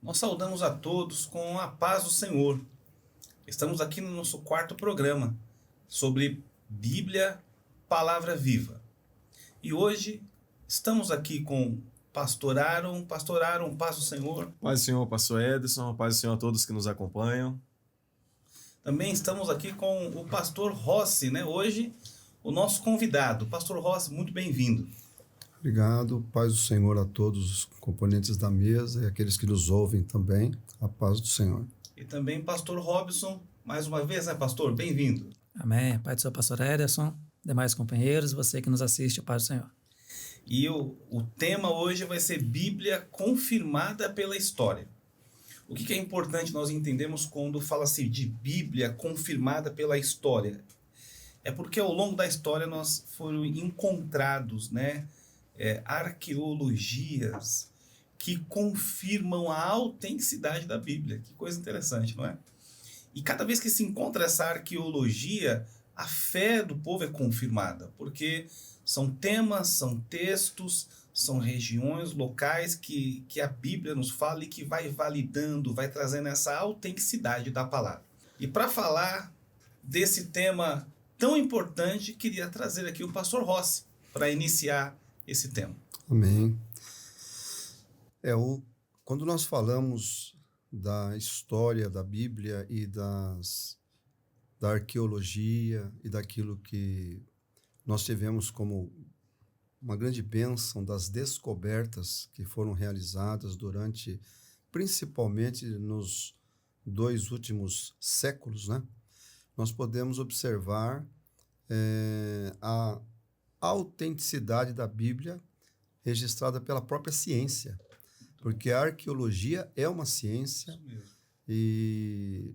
Nós saudamos a todos com a paz do Senhor. Estamos aqui no nosso quarto programa sobre Bíblia, Palavra Viva. E hoje estamos aqui com Pastor Aaron. Pastor Aaron, paz do Senhor. Paz do Senhor, pastor Edson, paz do Senhor a todos que nos acompanham. Também estamos aqui com o pastor Rossi, né? Hoje, o nosso convidado. Pastor Rossi, muito bem-vindo. Obrigado, paz do Senhor a todos os componentes da mesa e aqueles que nos ouvem também, a paz do Senhor. E também pastor Robson, mais uma vez, né, pastor? Bem-vindo. Amém. Pai do seu pastor Ederson, demais companheiros, você que nos assiste, a paz do Senhor. E o tema hoje vai ser Bíblia confirmada pela história. O que é importante nós entendermos quando fala-se de Bíblia confirmada pela história? É porque ao longo da história nós foram encontrados, né, arqueologias que confirmam a autenticidade da Bíblia. Que coisa interessante, não é? E cada vez que se encontra essa arqueologia, a fé do povo é confirmada, porque são temas, são textos, são regiões, locais que a Bíblia nos fala e que vai validando, vai trazendo essa autenticidade da palavra. E para falar desse tema tão importante, queria trazer aqui o pastor Rossi para iniciar esse tema. Amém. Quando nós falamos da história da Bíblia e da arqueologia e daquilo que nós tivemos como uma grande bênção das descobertas que foram realizadas principalmente nos 2 últimos séculos, né? Nós podemos observar a autenticidade da Bíblia registrada pela própria ciência, porque a arqueologia é uma ciência e,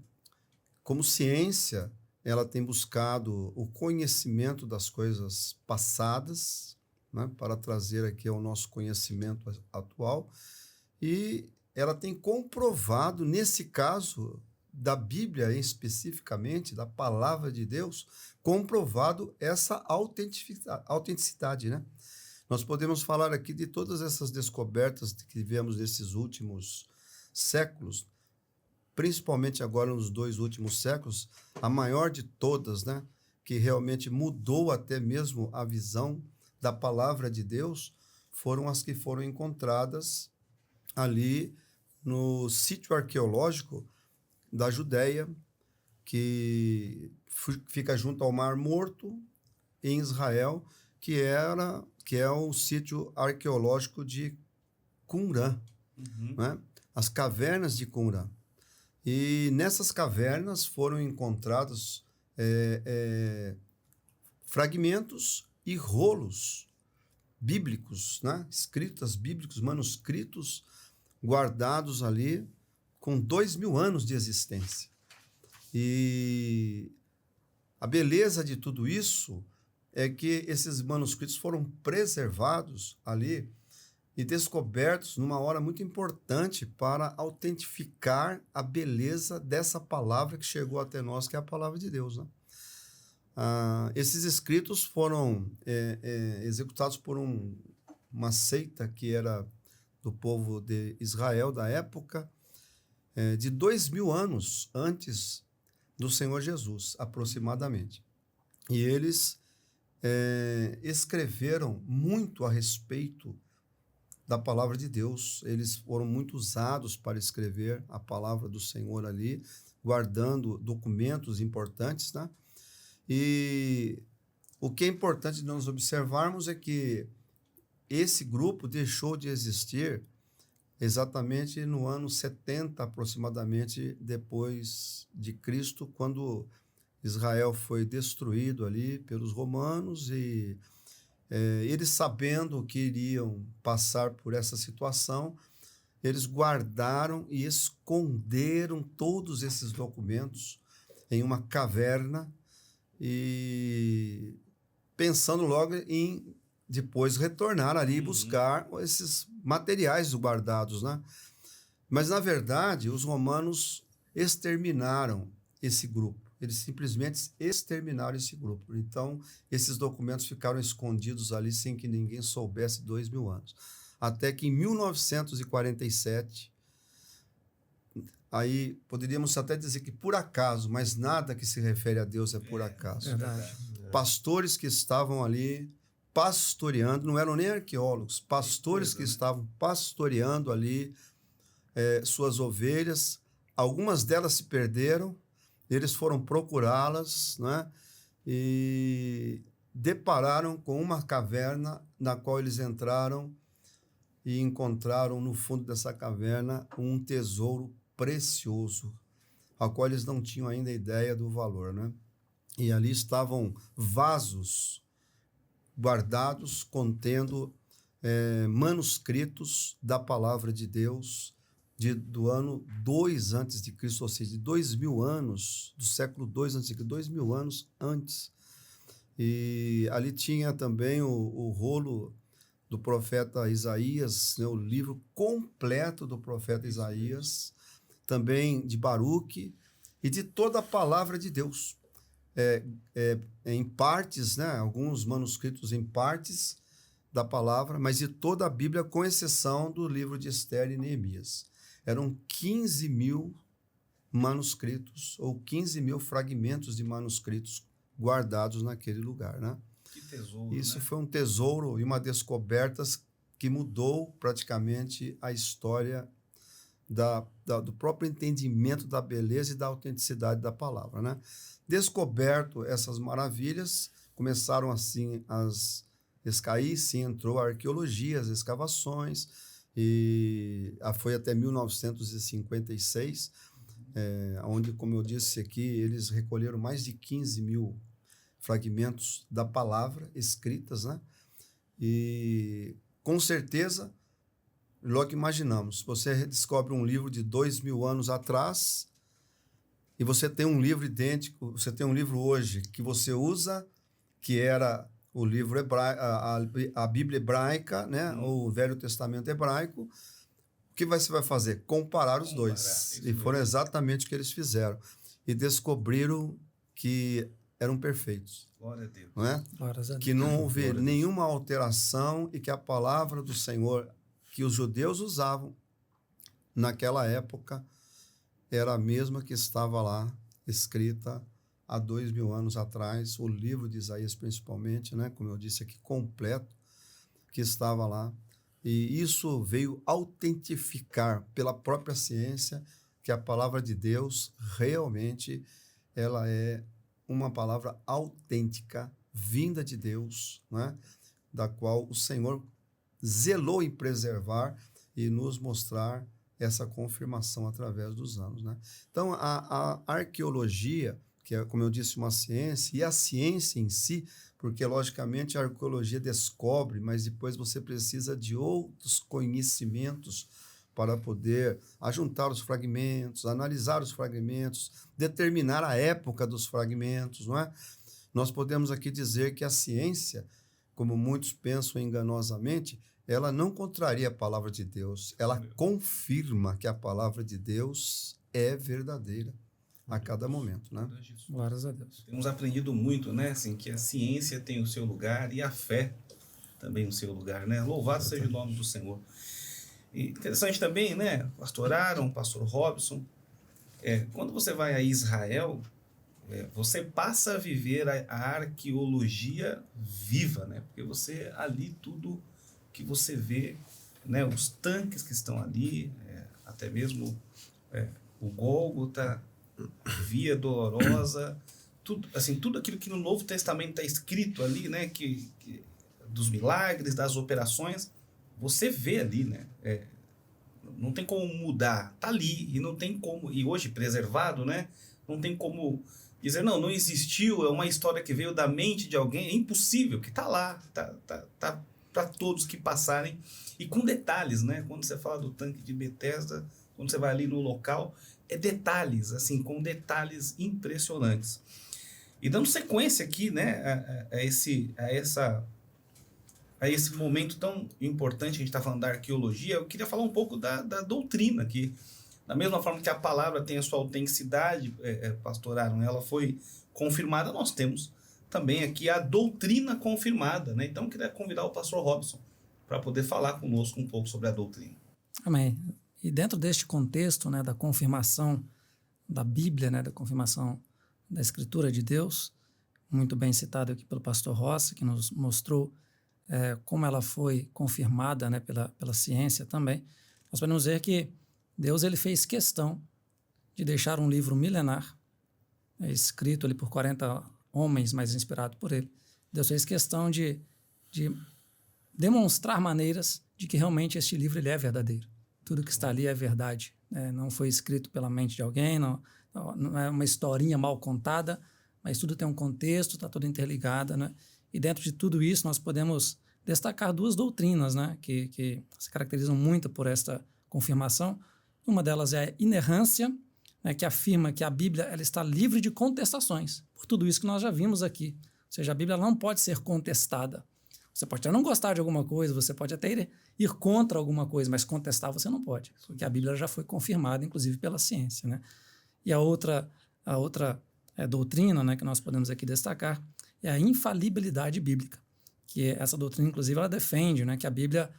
como ciência, ela tem buscado o conhecimento das coisas passadas, né, para trazer aqui ao nosso conhecimento atual, e ela tem comprovado, nesse caso da Bíblia especificamente, da Palavra de Deus, comprovado essa autenticidade, né? Nós podemos falar aqui de todas essas descobertas que tivemos nesses últimos séculos, principalmente agora nos 2 últimos séculos, a maior de todas, né, que realmente mudou até mesmo a visão da Palavra de Deus, foram as que foram encontradas ali no sítio arqueológico da Judéia, que fica junto ao Mar Morto, em Israel, que é o sítio arqueológico de Qumran, né? As cavernas de Qumran. E nessas cavernas foram encontrados fragmentos e rolos bíblicos, né? Escritas bíblicos, manuscritos guardados ali com 2.000 anos de existência. E a beleza de tudo isso é que esses manuscritos foram preservados ali e descobertos numa hora muito importante para autentificar a beleza dessa palavra que chegou até nós, que é a palavra de Deus, né? Esses escritos foram executados por uma seita que era do povo de Israel da época, de 2.000 anos antes do Senhor Jesus, aproximadamente. E eles escreveram muito a respeito da palavra de Deus. Eles foram muito usados para escrever a palavra do Senhor ali, guardando documentos importantes, né? E o que é importante nós observarmos é que esse grupo deixou de existir exatamente no ano 70, aproximadamente, depois de Cristo, quando Israel foi destruído ali pelos romanos e eles, sabendo que iriam passar por essa situação, eles guardaram e esconderam todos esses documentos em uma caverna e pensando logo em depois retornar ali e buscar esses materiais guardados, né? Mas, na verdade, os romanos exterminaram esse grupo. Eles simplesmente exterminaram esse grupo. Então, esses documentos ficaram escondidos ali sem que ninguém soubesse 2.000 anos. Até que em 1947, aí poderíamos até dizer que por acaso, mas nada que se refere a Deus é por acaso. Verdade. Pastores que estavam ali pastoreando, não eram nem arqueólogos, pastores que estavam pastoreando ali suas ovelhas. Algumas delas se perderam, eles foram procurá-las, né? E depararam com uma caverna na qual eles entraram e encontraram no fundo dessa caverna um tesouro precioso, ao qual eles não tinham ainda ideia do valor, né? E ali estavam vasos guardados contendo manuscritos da palavra de Deus do ano 2 antes de Cristo, ou seja, de 2000 anos, do século 2 antes de Cristo, 2000 anos antes. E ali tinha também o rolo do profeta Isaías, né, o livro completo do profeta Isaías, também de Baruque e de toda a palavra de Deus. Em partes, né, alguns manuscritos em partes da palavra, mas de toda a Bíblia, com exceção do livro de Esther e Neemias. Eram 15 mil manuscritos, ou 15 mil fragmentos de manuscritos guardados naquele lugar, né? Que tesouro, Isso, né? foi um tesouro e uma descoberta que mudou praticamente a história do próprio entendimento da beleza e da autenticidade da palavra, né? Descoberto essas maravilhas, começaram assim aí sim entrou a arqueologia, as escavações, e foi até 1956, onde, como eu disse aqui, eles recolheram mais de 15 mil fragmentos da palavra escritas, né? E com certeza, logo que imaginamos, você descobre um livro de 2000 anos atrás e você tem um livro idêntico, você tem um livro hoje que você usa, que era o livro hebraico, a Bíblia hebraica, né? O Velho Testamento hebraico. O que você vai fazer? Comparar os dois. E foram exatamente o que eles fizeram. E descobriram que eram perfeitos. Glória a Deus. Não é? Que não houve nenhuma alteração e que a palavra do Senhor que os judeus usavam naquela época era a mesma que estava lá escrita há 2000 anos atrás, o livro de Isaías principalmente, né? Como eu disse aqui, completo, que estava lá. E isso veio autentificar pela própria ciência que a palavra de Deus realmente ela é uma palavra autêntica, vinda de Deus, né? Da qual o Senhor zelou em preservar e nos mostrar essa confirmação através dos anos, né? Então, a arqueologia, que é, como eu disse, uma ciência, e a ciência em si, porque, logicamente, a arqueologia descobre, mas depois você precisa de outros conhecimentos para poder ajuntar os fragmentos, analisar os fragmentos, determinar a época dos fragmentos, não é? Nós podemos aqui dizer que a ciência, como muitos pensam enganosamente, ela não contraria a palavra de Deus, ela confirma que a palavra de Deus é verdadeira a cada momento, né? Glórias a Deus. Temos aprendido muito, né, assim, que a ciência tem o seu lugar e a fé também o seu lugar, né? Louvado seja o nome do Senhor. E interessante também, né, pastor Aaron, pastor Robson, quando você vai a Israel, você passa a viver a arqueologia viva, né? Porque você ali tudo que você vê, né, os tanques que estão ali, até mesmo o Gólgota, Via Dolorosa, tudo, assim, tudo aquilo que no Novo Testamento está escrito ali, né, dos milagres, das operações, você vê ali, né? Não tem como mudar, tá ali e não tem como, e hoje preservado, né? Não tem como dizer não existiu, é uma história que veio da mente de alguém, é impossível, que tá lá, tá para todos que passarem e com detalhes, né? Quando você fala do tanque de Betesda, quando você vai ali no local, detalhes, assim, com detalhes impressionantes. E dando sequência aqui, né, a esse momento tão importante, a gente está falando da arqueologia, eu queria falar um pouco da doutrina aqui. Da mesma forma que a palavra tem a sua autenticidade, pastor Aaron, ela foi confirmada, nós temos também aqui a doutrina confirmada, né? Então, eu queria convidar o pastor Robson para poder falar conosco um pouco sobre a doutrina. Amém. E dentro deste contexto, né, da confirmação da Bíblia, né, da confirmação da Escritura de Deus, muito bem citado aqui pelo pastor Rossi, que nos mostrou como ela foi confirmada, né, pela ciência também, nós podemos ver que Deus ele fez questão de deixar um livro milenar, escrito ali por 40 homens, mas inspirado por ele. Deus fez questão de demonstrar maneiras de que realmente este livro ele é verdadeiro. Tudo que está ali é verdade. Não foi escrito pela mente de alguém, não é uma historinha mal contada, mas tudo tem um contexto, está tudo interligado, né? E dentro de tudo isso nós podemos destacar duas doutrinas, né, que se caracterizam muito por esta confirmação. Uma delas é a inerrância, né, que afirma que a Bíblia ela está livre de contestações, por tudo isso que nós já vimos aqui. Ou seja, a Bíblia não pode ser contestada. Você pode até não gostar de alguma coisa, você pode até ir contra alguma coisa, mas contestar você não pode, porque a Bíblia já foi confirmada, inclusive pela ciência, né? E a outra doutrina, né, que nós podemos aqui destacar é a infalibilidade bíblica, que essa doutrina, inclusive, ela defende, né, que a Bíblia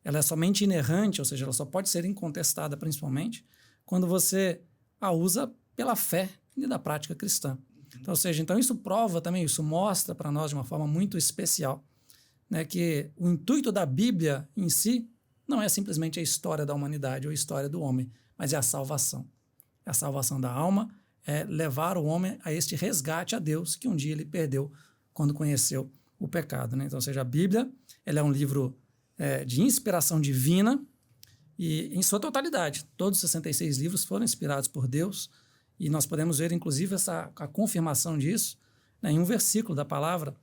ela é somente inerrante, ou seja, ela só pode ser incontestada, principalmente, quando você a usa pela fé e da prática cristã. Então, ou seja, então isso prova também, isso mostra para nós de uma forma muito especial, né, que o intuito da Bíblia em si não é simplesmente a história da humanidade ou a história do homem, mas é a salvação. É a salvação da alma, é levar o homem a este resgate a Deus que um dia ele perdeu quando conheceu o pecado, né? Então, ou seja, a Bíblia ela é um livro de inspiração divina e em sua totalidade. Todos os 66 livros foram inspirados por Deus e nós podemos ver, inclusive, a confirmação disso, né, em um versículo da palavra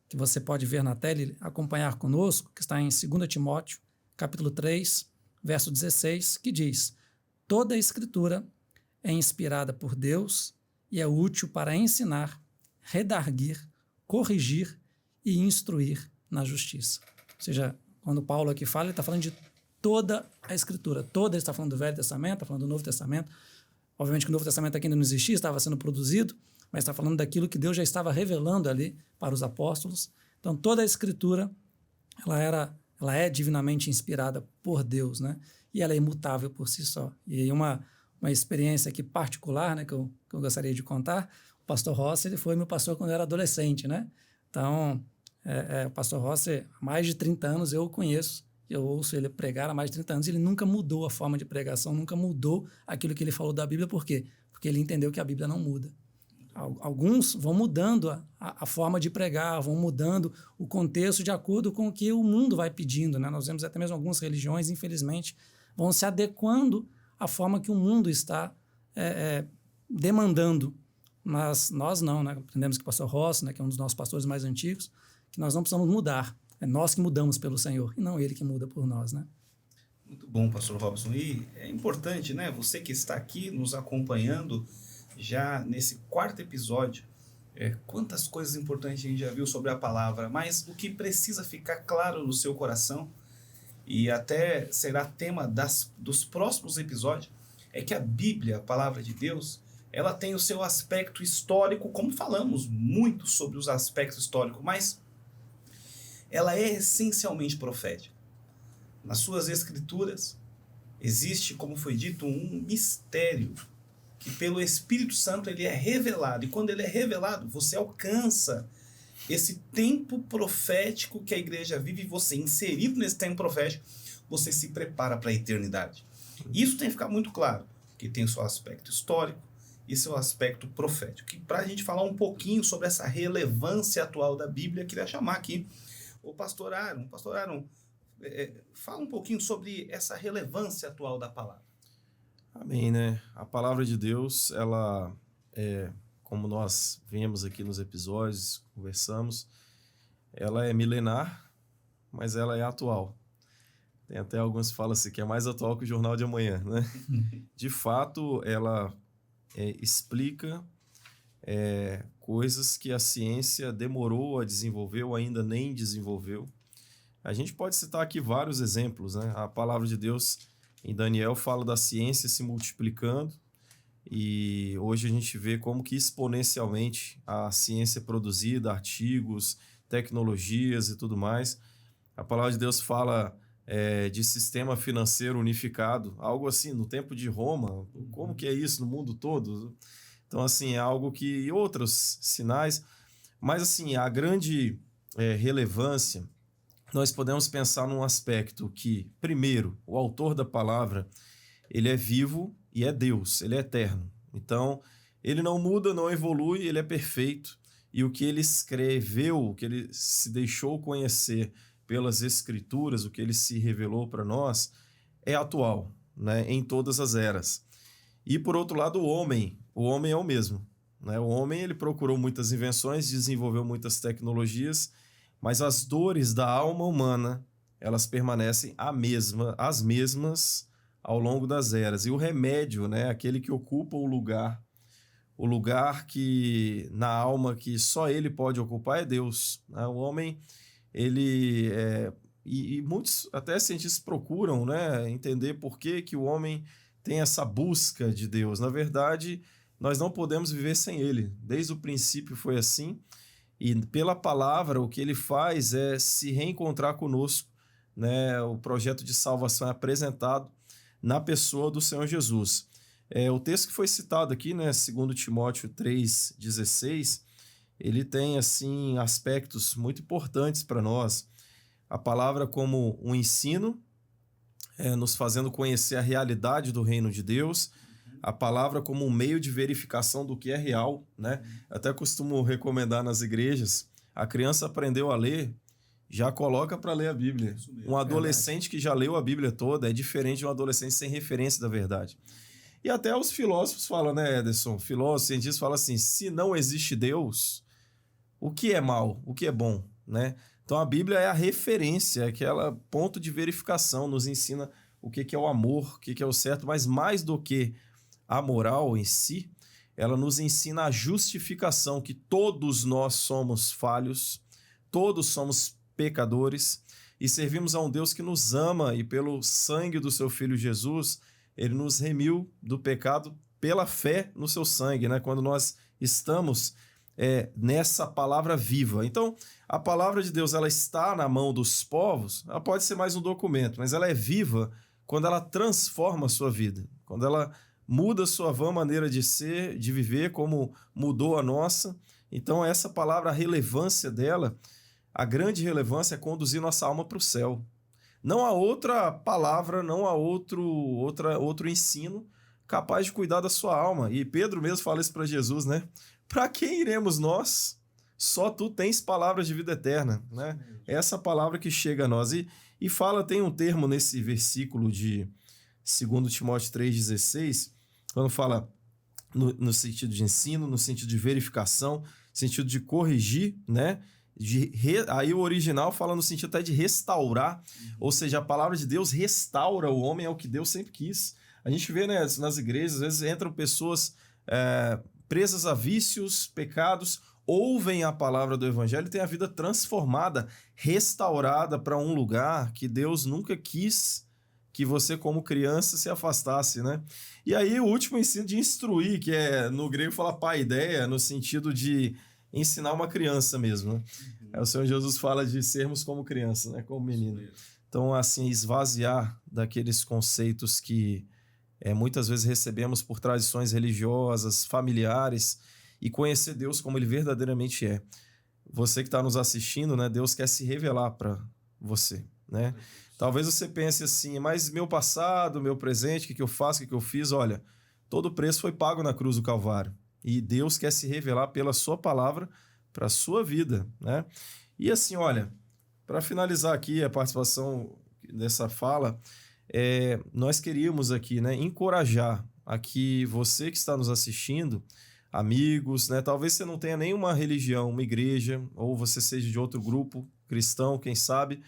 que você pode ver na tela e acompanhar conosco, que está em 2 Timóteo, capítulo 3, verso 16, que diz: toda a Escritura é inspirada por Deus e é útil para ensinar, redarguir, corrigir e instruir na justiça. Ou seja, quando Paulo aqui fala, ele está falando de toda a Escritura. Toda, ele está falando do Velho Testamento, está falando do Novo Testamento. Obviamente que o Novo Testamento aqui ainda não existia, estava sendo produzido, mas está falando daquilo que Deus já estava revelando ali para os apóstolos. Então, toda a Escritura, ela é divinamente inspirada por Deus, né? E ela é imutável por si só. E aí uma experiência aqui particular, né, que eu gostaria de contar, o pastor Rossi, ele foi meu pastor quando eu era adolescente, né? Então, o pastor Rossi, há mais de 30 anos eu o conheço, eu ouço ele pregar há mais de 30 anos, ele nunca mudou a forma de pregação, nunca mudou aquilo que ele falou da Bíblia. Por quê? Porque ele entendeu que a Bíblia não muda. Alguns vão mudando a forma de pregar, vão mudando o contexto de acordo com o que o mundo vai pedindo, né? Nós vemos até mesmo algumas religiões, infelizmente, vão se adequando à forma que o mundo está demandando. Mas nós não, né? Aprendemos que o pastor Rossi, né, que é um dos nossos pastores mais antigos, que nós não precisamos mudar. É nós que mudamos pelo Senhor, e não ele que muda por nós, né? Muito bom, pastor Robson. E é importante, né? Você que está aqui nos acompanhando já nesse 4º episódio, quantas coisas importantes a gente já viu sobre a palavra, mas o que precisa ficar claro no seu coração, e até será tema dos próximos episódios, é que a Bíblia, a palavra de Deus, ela tem o seu aspecto histórico, como falamos muito sobre os aspectos históricos, mas ela é essencialmente profética. Nas suas escrituras existe, como foi dito, um mistério que pelo Espírito Santo ele é revelado, e quando ele é revelado, você alcança esse tempo profético que a igreja vive, e você, inserido nesse tempo profético, você se prepara para a eternidade. Isso tem que ficar muito claro, que tem o seu aspecto histórico e seu aspecto profético. E para a gente falar um pouquinho sobre essa relevância atual da Bíblia, eu queria chamar aqui o pastor Aaron. Pastor Aaron, fala um pouquinho sobre essa relevância atual da palavra. Amém, né? A palavra de Deus, ela como nós vemos aqui nos episódios, conversamos, ela é milenar, mas ela é atual. Tem até alguns que falam assim, que é mais atual que o Jornal de Amanhã, né? De fato, ela explica coisas que a ciência demorou a desenvolver ou ainda nem desenvolveu. A gente pode citar aqui vários exemplos, né? A palavra de Deus em Daniel fala da ciência se multiplicando, e hoje a gente vê como que exponencialmente a ciência é produzida, artigos, tecnologias e tudo mais. A palavra de Deus fala de sistema financeiro unificado, algo assim, no tempo de Roma. Como que é isso no mundo todo? Então, assim, é algo que... E outros sinais. Mas, assim, a grande relevância, nós podemos pensar num aspecto que, primeiro, o autor da palavra, ele é vivo e é Deus, ele é eterno. Então, ele não muda, não evolui, ele é perfeito. E o que ele escreveu, o que ele se deixou conhecer pelas Escrituras, o que ele se revelou para nós, é atual, né, em todas as eras. E, por outro lado, o homem é o mesmo. Né? O homem ele procurou muitas invenções, desenvolveu muitas tecnologias, mas as dores da alma humana, elas permanecem as mesmas ao longo das eras. E o remédio, né, aquele que ocupa o lugar que na alma que só ele pode ocupar é Deus. Né? O homem, ele e muitos até cientistas procuram, né, entender por que o homem tem essa busca de Deus. Na verdade, nós não podemos viver sem ele. Desde o princípio foi assim. E pela palavra, o que ele faz é se reencontrar conosco. Né? O projeto de salvação é apresentado na pessoa do Senhor Jesus. O texto que foi citado aqui, né, 2 Timóteo 3,16, ele tem assim, aspectos muito importantes para nós. A palavra como um ensino, nos fazendo conhecer a realidade do reino de Deus. A palavra como um meio de verificação do que é real. Né? Até costumo recomendar nas igrejas, a criança aprendeu a ler, já coloca para ler a Bíblia. Um adolescente que já leu a Bíblia toda é diferente de um adolescente sem referência da verdade. E até os filósofos falam, né, Ederson? Filósofos, cientistas falam assim, se não existe Deus, o que é mal? O que é bom? Né? Então a Bíblia é a referência, é aquele ponto de verificação, nos ensina o que é o amor, o que é o certo, mas mais do que a moral em si, ela nos ensina a justificação, que todos nós somos falhos, todos somos pecadores e servimos a um Deus que nos ama e pelo sangue do seu Filho Jesus, ele nos remiu do pecado pela fé no seu sangue, né? Quando nós estamos nessa palavra viva. Então, a palavra de Deus, ela está na mão dos povos, ela pode ser mais um documento, mas ela é viva quando ela transforma a sua vida, quando ela muda a sua vã maneira de ser, de viver, como mudou a nossa. Então, essa palavra, a relevância dela, a grande relevância é conduzir nossa alma para o céu. Não há outra palavra, não há outro ensino capaz de cuidar da sua alma. E Pedro mesmo fala isso para Jesus, né? Para quem iremos nós? Só tu tens palavras de vida eterna, né? É essa palavra que chega a nós. E fala, tem um termo nesse versículo de 2 Timóteo 3,16, quando fala no sentido de ensino, no sentido de verificação, no sentido de corrigir, né? Aí o original fala no sentido até de restaurar, ou seja, a palavra de Deus restaura o homem ao que Deus sempre quis. A gente vê, né, nas igrejas, às vezes entram pessoas presas a vícios, pecados, ouvem a palavra do evangelho e têm a vida transformada, restaurada para um lugar que Deus nunca quis que você, como criança, se afastasse, né? E aí o último ensino de instruir, que no grego fala paideia, no sentido de ensinar uma criança mesmo, né? O Senhor Jesus fala de sermos como criança, né? Como menino. Então, assim, esvaziar daqueles conceitos que muitas vezes recebemos por tradições religiosas, familiares, e conhecer Deus como Ele verdadeiramente é. Você que está nos assistindo, né? Deus quer se revelar para você, né? Talvez você pense assim, mas meu passado, meu presente, o que eu faço, o que eu fiz? Olha, todo o preço foi pago na cruz do Calvário. E Deus quer se revelar pela sua palavra para a sua vida, né? E assim, olha, para finalizar aqui a participação dessa fala, nós queríamos aqui, né, encorajar a que você que está nos assistindo, amigos, né, talvez você não tenha nenhuma religião, uma igreja, ou você seja de outro grupo cristão, quem sabe,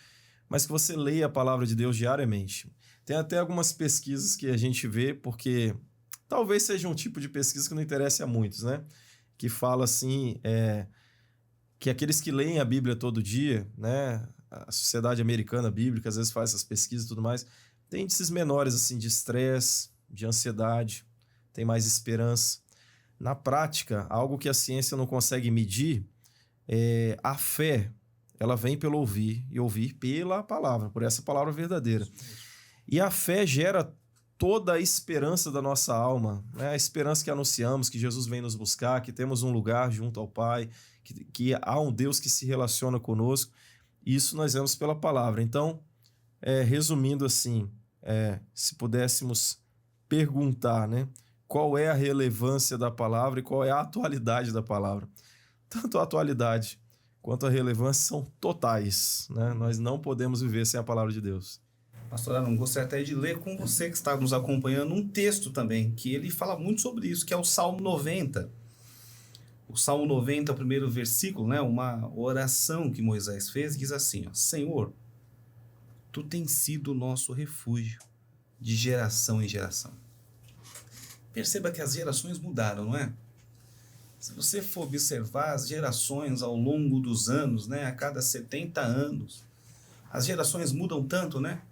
mas que você leia a palavra de Deus diariamente. Tem até algumas pesquisas que a gente vê, porque talvez seja um tipo de pesquisa que não interessa a muitos, né? Que fala assim, que aqueles que leem a Bíblia todo dia, né? A Sociedade Americana Bíblica às vezes faz essas pesquisas e tudo mais, tem índices menores assim, de estresse, de ansiedade, tem mais esperança. Na prática, algo que a ciência não consegue medir, a fé ela vem pelo ouvir, e ouvir pela palavra, por essa palavra verdadeira. E a fé gera toda a esperança da nossa alma, né? A esperança que anunciamos, que Jesus vem nos buscar, que temos um lugar junto ao Pai, que há um Deus que se relaciona conosco. Isso nós vemos pela palavra. Então, resumindo assim, se pudéssemos perguntar, né, qual é a relevância da palavra e qual é a atualidade da palavra. Tanto a atualidade quanto a relevância são totais, né? Nós não podemos viver sem a palavra de Deus. Pastor Arão, gostaria até de ler com você que está nos acompanhando um texto também, que ele fala muito sobre isso, que é o Salmo 90. O Salmo 90, o primeiro versículo, né, uma oração que Moisés fez, diz assim, ó, Senhor, Tu tens sido o nosso refúgio de geração em geração. Perceba que as gerações mudaram, não é? Se você for observar as gerações ao longo dos anos, né, a cada 70 anos, as gerações mudam tanto, né?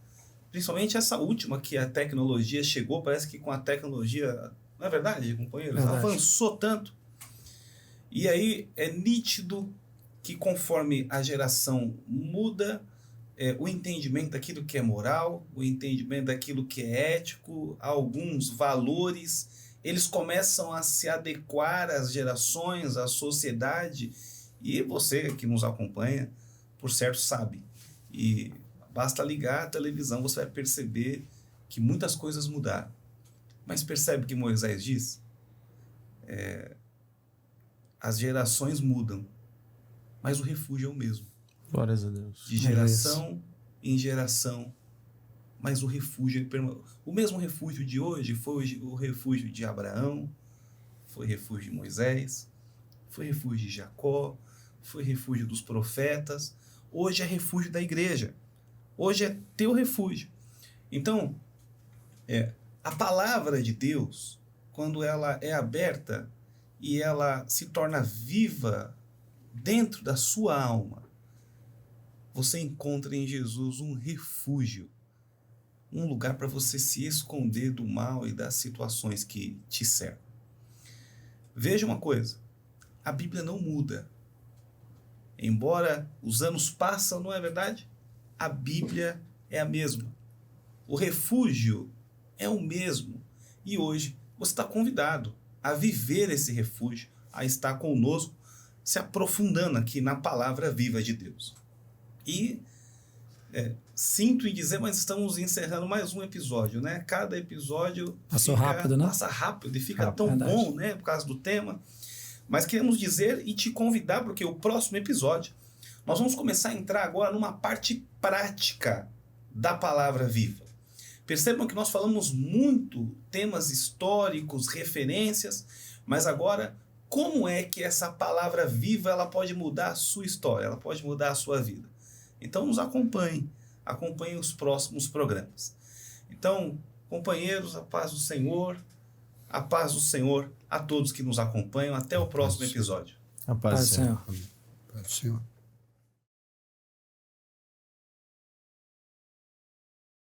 Principalmente essa última que a tecnologia chegou, parece que com a tecnologia, não é verdade, companheiros? Verdade. Avançou tanto. E aí é nítido que conforme a geração muda, o entendimento daquilo que é moral, o entendimento daquilo que é ético, alguns valores, eles começam a se adequar às gerações, à sociedade, e você que nos acompanha, por certo, sabe. E basta ligar a televisão, você vai perceber que muitas coisas mudaram. Mas percebe o que Moisés diz? As gerações mudam, mas o refúgio é o mesmo. Glórias a Deus. De geração em geração, mas o refúgio, o mesmo refúgio de hoje foi o refúgio de Abraão, foi refúgio de Moisés, foi refúgio de Jacó, foi refúgio dos profetas, hoje é refúgio da igreja, hoje é teu refúgio. Então, a palavra de Deus, quando ela é aberta e ela se torna viva dentro da sua alma, você encontra em Jesus um refúgio, um lugar para você se esconder do mal e das situações que te cercam. Veja uma coisa, a Bíblia não muda. Embora os anos passam, não é verdade? A Bíblia é a mesma. O refúgio é o mesmo. E hoje você está convidado a viver esse refúgio, a estar conosco, se aprofundando aqui na palavra viva de Deus. E sinto em dizer, mas estamos encerrando mais um episódio, né? Cada episódio Passou rápido, né? Passa rápido e fica tão Verdade. bom, né? Por causa do tema. Mas queremos dizer e te convidar, porque o próximo episódio, nós vamos começar a entrar agora numa parte prática da palavra viva. Percebam que nós falamos muito temas históricos, referências, mas agora, como é que essa palavra viva ela pode mudar a sua história, ela pode mudar a sua vida? Então nos acompanhem os próximos programas. Então, companheiros, a paz do Senhor a todos que nos acompanham. Até o próximo episódio. A paz do Senhor. Paz do Senhor.